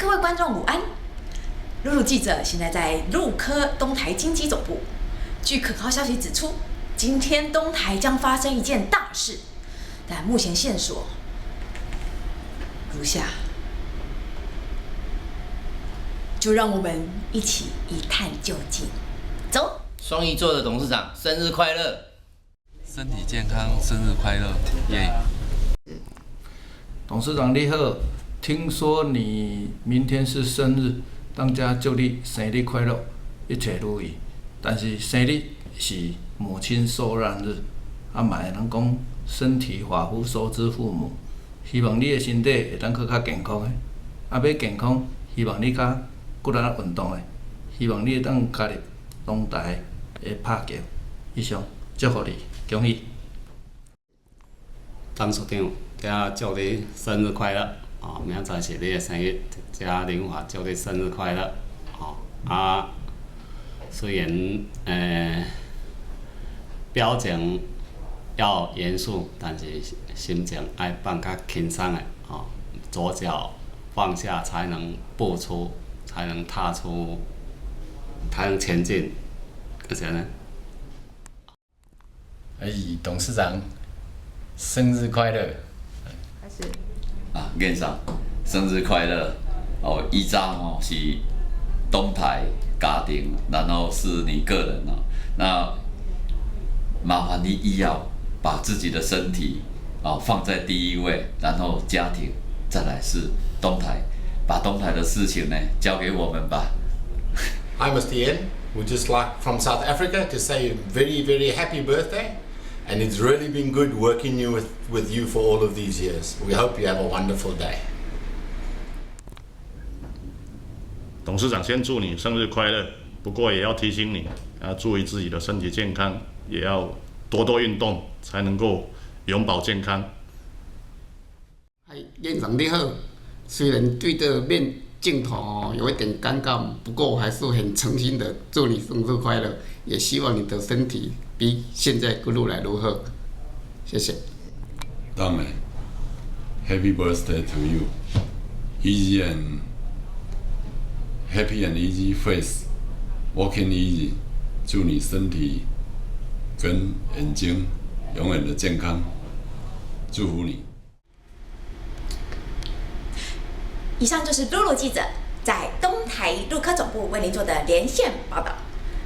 各位观众午安。露露记者现在在陆科东台经济总部。据可靠消息指出，今天东台将发生一件大事，但目前线索如下，就让我们一起一探究竟。走。双鱼座的董事长生日快乐！身体健康，生日快乐，耶！董事长你好，听说你明天是生日，当家祝你生日快乐，一切如意。但是生日是母亲受让日，嘛会人讲身体发肤受之父母。希望你的身体会当搁较健康的，要健康，希望你较骨力运动的，希望你会当加入东台的拍球。以上，祝福你，恭喜！董事长，遮祝你生日快乐！哦，明仔载是你的生日，遮林华祝你生日快乐！哦虽然表情要严肃，但是心情爱放较轻松的哦。左脚放下，才能步出，才能踏出，才能前进。而且呢？董事长，生日快乐！开始。愿上生日快乐！依照是东台家庭，然后是你个人那麻烦你一要把自己的身体放在第一位，然后家庭，再来是东台，把东台的事情呢交给我们吧。Hi, Mr. Yen. We'd just like from South Africa to say a very, very happy birthday. And it's really been good working with you for all of these years. We hope you have a wonderful day. 董事长先祝你生日快乐，不过也要提醒你，要注意自己的身体健康，也要多多运动，才能够永保健康。院长你好，虽然对着面镜头有一点尴尬，不过我还是很诚心的祝你生日快乐，也希望你的身体比现在一路来如何，谢谢。当然 ，Happy birthday to you, easy and happy and easy face, walking easy。祝你身体跟眼睛永远的健康，祝福你。以上就是露露记者在东台陆科总部为您做的连线报道，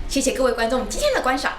谢谢各位观众今天的观赏。